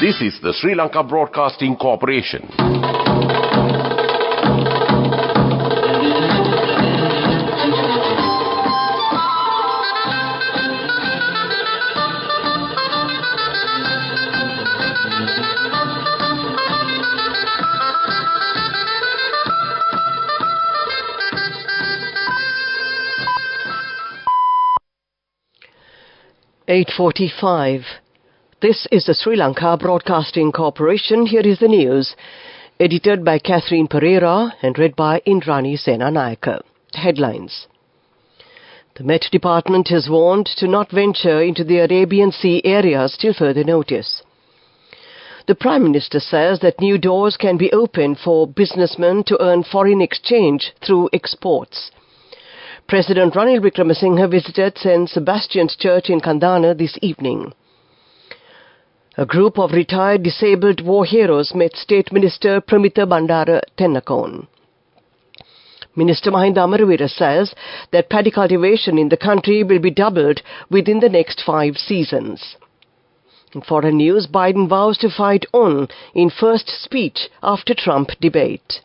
This is the Sri Lanka Broadcasting Corporation. (8:45). This is the Sri Lanka Broadcasting Corporation. Here is the news, edited by Catherine Pereira and read by Indrani Senanayaka. Headlines. The Met Department has warned to not venture into the Arabian Sea areas till further notice. The Prime Minister says that new doors can be opened for businessmen to earn foreign exchange through exports. President Ranil Wickremesinghe visited St. Sebastian's Church in Kandana this evening. A group of retired disabled war heroes met State Minister Pramitha Bandara Tennakone. Minister Mahinda Amaravira says that paddy cultivation in the country will be doubled within the next 5 seasons. In foreign news, Biden vows to fight on in first speech after Trump debate.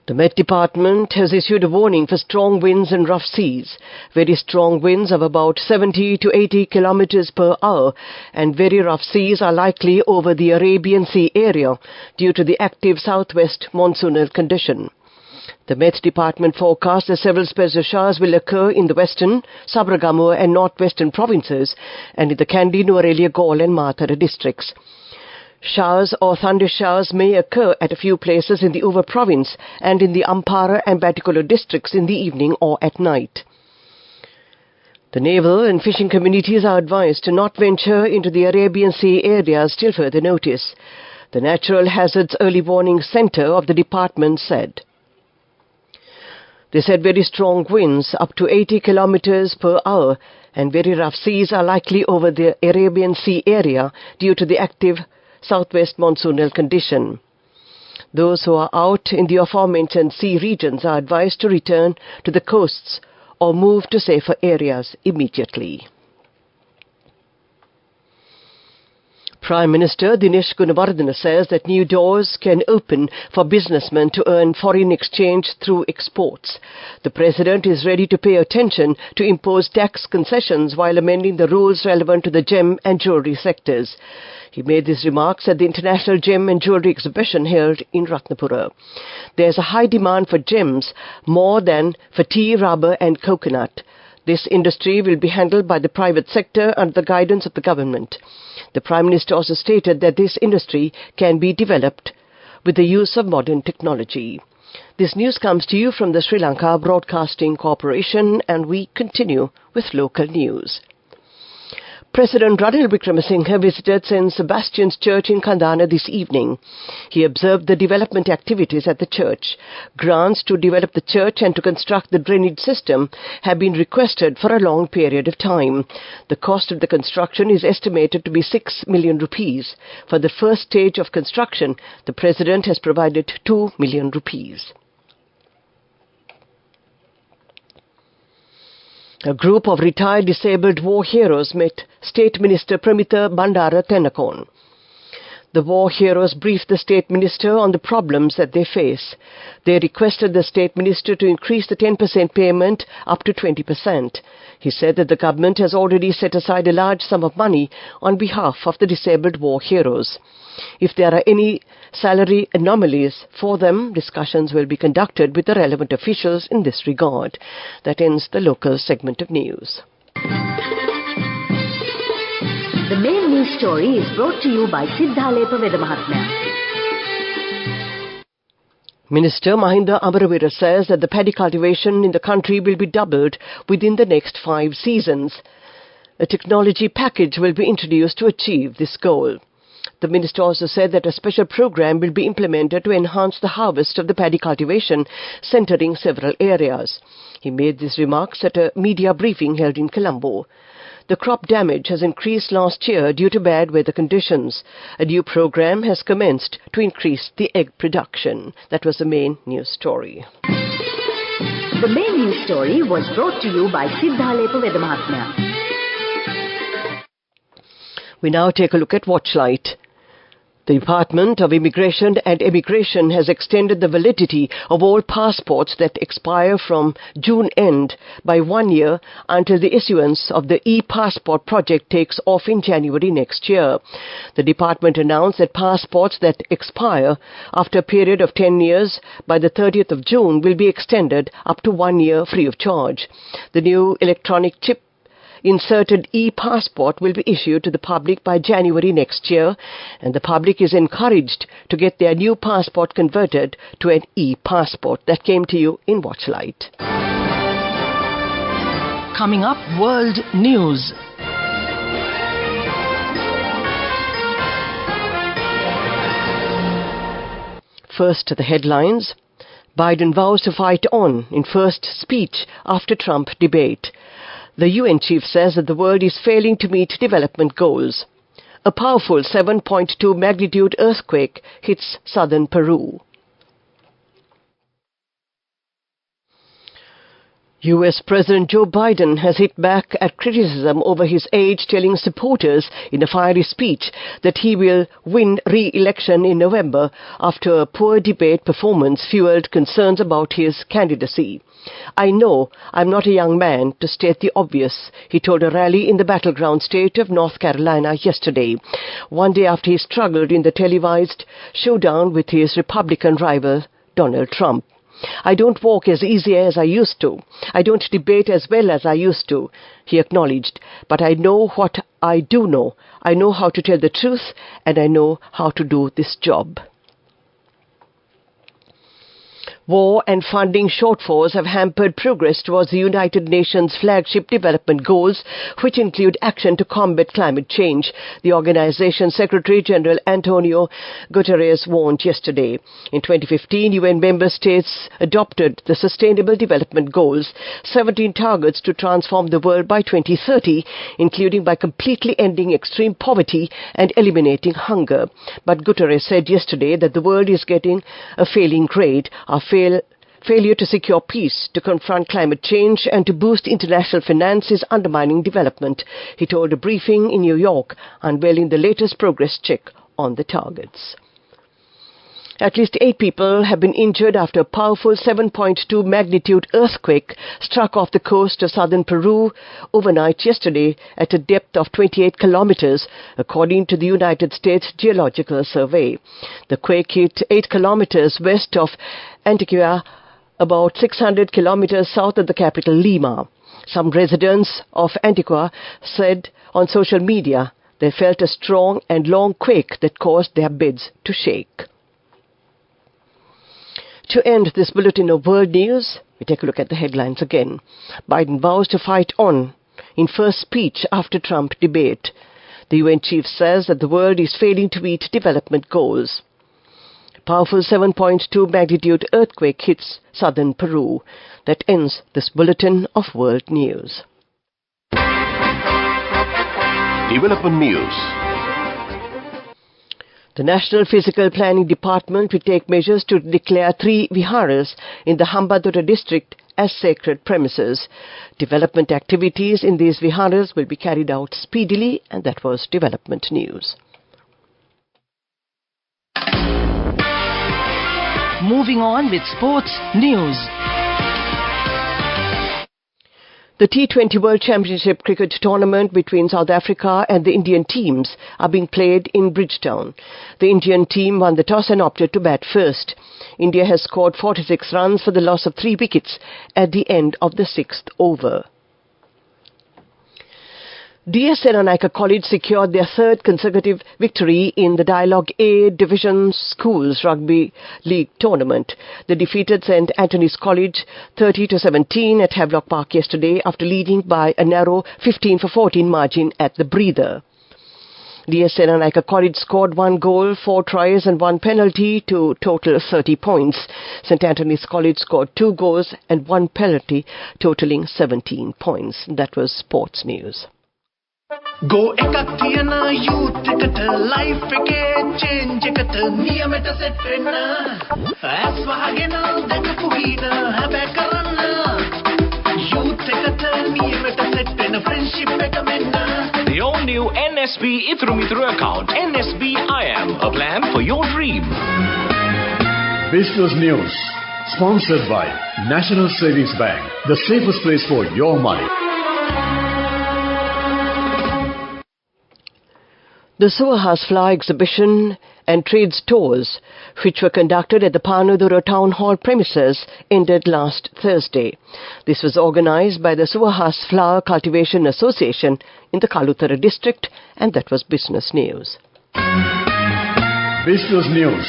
The Met Department has issued a warning for strong winds and rough seas. Very strong winds of about 70 to 80 kilometers per hour and very rough seas are likely over the Arabian Sea area due to the active southwest monsoonal condition. The Met Department forecasts that several special showers will occur in the western, Sabaragamuwa and northwestern provinces and in the Kandy, Nuwara Galle and Matara districts. Showers or thunder showers may occur at a few places in the Uva province and in the Ampara and Batikolo districts in the evening or at night. The naval and fishing communities are advised to not venture into the Arabian Sea areas till further notice. The Natural Hazards Early Warning Center of the department said. They said very strong winds up to 80 kilometers per hour and very rough seas are likely over the Arabian Sea area due to the active southwest monsoonal condition. Those who are out in the aforementioned sea regions are advised to return to the coasts or move to safer areas immediately. Prime Minister Dinesh Gunawardena says that new doors can open for businessmen to earn foreign exchange through exports. The President is ready to pay attention to impose tax concessions while amending the rules relevant to the gem and jewellery sectors. He made these remarks at the International Gem and Jewellery Exhibition held in Ratnapura. There is a high demand for gems, more than for tea, rubber and coconut. This industry will be handled by the private sector under the guidance of the government. The Prime Minister also stated that this industry can be developed with the use of modern technology. This news comes to you from the Sri Lanka Broadcasting Corporation, and we continue with local news. President Ranil Wickremesinghe visited St. Sebastian's Church in Kandana this evening. He observed the development activities at the church. Grants to develop the church and to construct the drainage system have been requested for a long period of time. The cost of the construction is estimated to be 6 million rupees. For the first stage of construction, the President has provided 2 million rupees. A group of retired disabled war heroes met State Minister Pramitha Bandara Tennakone. The war heroes briefed the State Minister on the problems that they face. They requested the State Minister to increase the 10% payment up to 20%. He said that the government has already set aside a large sum of money on behalf of the disabled war heroes. If there are any salary anomalies for them, discussions will be conducted with the relevant officials in this regard. That ends the local segment of news. The main news story is brought to you by Sinhala Mahatmya. Minister Mahinda Amaravira says that the paddy cultivation in the country will be doubled within the next 5 seasons. A technology package will be introduced to achieve this goal. The minister also said that a special program will be implemented to enhance the harvest of the paddy cultivation, centering several areas. He made these remarks at a media briefing held in Colombo. The crop damage has increased last year due to bad weather conditions. A new program has commenced to increase the egg production. That was the main news story. The main news story was brought to you by Sinhala Mahatmya. We now take a look at Watchlight. The Department of Immigration and Emigration has extended the validity of all passports that expire from June end by 1 year until the issuance of the e-passport project takes off in January next year. The department announced that passports that expire after a period of 10 years by the 30th of June will be extended up to 1 year free of charge. The new electronic chip inserted e-passport will be issued to the public by January next year, and the public is encouraged to get their new passport converted to an e-passport. That came to you in Watchlight. Coming up, World News. First, the headlines. Biden vows to fight on in first speech after Trump debate. The UN chief says that the world is failing to meet development goals. A powerful 7.2 magnitude earthquake hits southern Peru. U.S. President Joe Biden has hit back at criticism over his age, telling supporters in a fiery speech that he will win re-election in November after a poor debate performance fueled concerns about his candidacy. "I know I'm not a young man, to state the obvious," he told a rally in the battleground state of North Carolina yesterday, one day after he struggled in the televised showdown with his Republican rival, Donald Trump. "I don't walk as easy as I used to. I don't debate as well as I used to," he acknowledged. "But I know what I do know. I know how to tell the truth, and I know how to do this job." War and funding shortfalls have hampered progress towards the United Nations flagship development goals, which include action to combat climate change, the organization's Secretary-General Antonio Guterres warned yesterday. In 2015, UN member states adopted the Sustainable Development Goals, 17 targets to transform the world by 2030, including by completely ending extreme poverty and eliminating hunger. But Guterres said yesterday that the world is getting a failing grade, failure to secure peace, to confront climate change, and to boost international finance is undermining development. He told a briefing in New York, unveiling the latest progress check on the targets. At least 8 people have been injured after a powerful 7.2 magnitude earthquake struck off the coast of southern Peru overnight yesterday at a depth of 28 kilometers, according to the United States Geological Survey. The quake hit 8 kilometers west of Antigua, about 600 kilometers south of the capital Lima. Some residents of Antigua said on social media they felt a strong and long quake that caused their beds to shake. To end this bulletin of world news, we take a look at the headlines again. Biden vows to fight on in first speech after Trump debate. The UN chief says that the world is failing to meet development goals. A powerful 7.2 magnitude earthquake hits southern Peru. That ends this bulletin of world news. Development news. The National Physical Planning Department will take measures to declare 3 viharas in the Hambantota district as sacred premises. Development activities in these viharas will be carried out speedily, and that was development news. Moving on with sports news. The T20 World Championship cricket tournament between South Africa and the Indian teams are being played in Bridgetown. The Indian team won the toss and opted to bat first. India has scored 46 runs for the loss of 3 wickets at the end of the 6th over. DS Senanayake College secured their 3rd consecutive victory in the Dialogue A Division Schools Rugby League tournament. They defeated St. Anthony's College 30-17 at Havelock Park yesterday after leading by a narrow 15-14 margin at the breather. DS Senanayake College scored 1 goal, 4 tries and 1 penalty to total 30 points. St. Anthony's College scored 2 goals and 1 penalty, totaling 17 points. That was sports news. Go ekakthiyana youth eකට life එකේ change එකට නියමෙට set වෙන්න as වහගෙන දැකපු ගීන හැබැයි කරන්න youth එකට නියමෙට set වෙන friendship එක මෙන්න. The only all-new NSB Itru account. NSB IM, a plan for your dream. Business News, sponsored by National Savings Bank, the safest place for your money. The Suahas Flower Exhibition and Trade Tours, which were conducted at the Panudura Town Hall premises, ended last Thursday. This was organised by the Suahas Flower Cultivation Association in the Kalutara district, and that was Business News. Business News,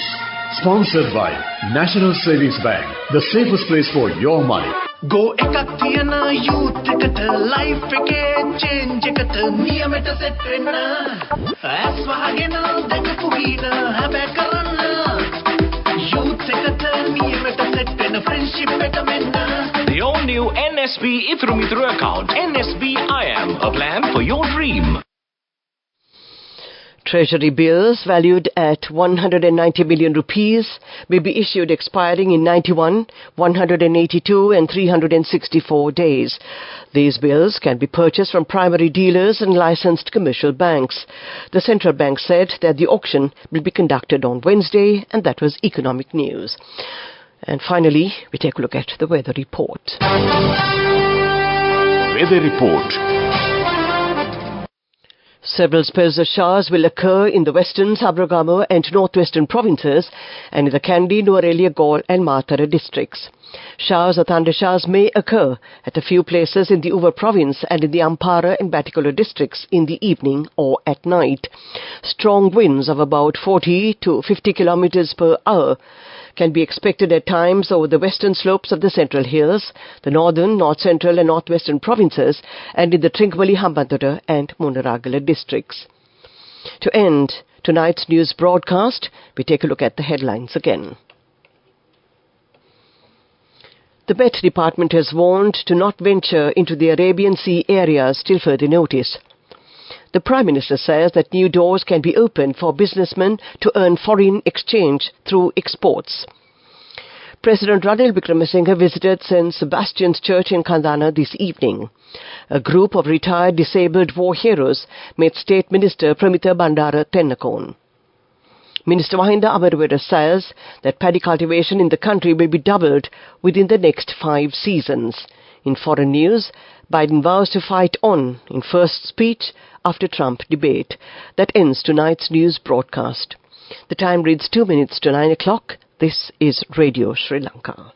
sponsored by National Savings Bank, the safest place for your money. Go එකක් තියන youth එකට life එකේ change එකට නියමෙට set වෙන්න ඇස් වහගෙන දැකපු ගින හැබැයි කරන්න youth එකට නියමෙට set වෙන friendship එක මෙන්න. The all-new NSB Itru account. NSB IM, a plan for your dream. Treasury bills valued at 190 billion rupees will be issued expiring in 91, 182 and 364 days. These bills can be purchased from primary dealers and licensed commercial banks. The central bank said that the auction will be conducted on Wednesday, and that was economic news. And finally, we take a look at the weather report. Weather report. Several spells of showers will occur in the western, Sabragama and northwestern provinces and in the Kandy, Nuwara, Galle and Matara districts. Showers or thunder showers may occur at a few places in the Uva province and in the Ampara and Batticaloa districts in the evening or at night. Strong winds of about 40 to 50 kilometers per hour can be expected at times over the western slopes of the Central Hills, the northern, north-central and northwestern provinces, and in the Trincomalee, Hambantota and Munaragala districts. To end tonight's news broadcast, we take a look at the headlines again. The Met Department has warned to not venture into the Arabian Sea areas till further notice. The Prime Minister says that new doors can be opened for businessmen to earn foreign exchange through exports. President Ranil Wickremesinghe visited St. Sebastian's Church in Kandana this evening. A group of retired disabled war heroes met State Minister Pramita Bandara Tennakon. Minister Mahinda Amarwera says that paddy cultivation in the country will be doubled within the next 5 seasons. In foreign news, Biden vows to fight on in first speech after Trump debate. That ends tonight's news broadcast. The time reads 2 minutes to 9 o'clock. This is Radio Sri Lanka.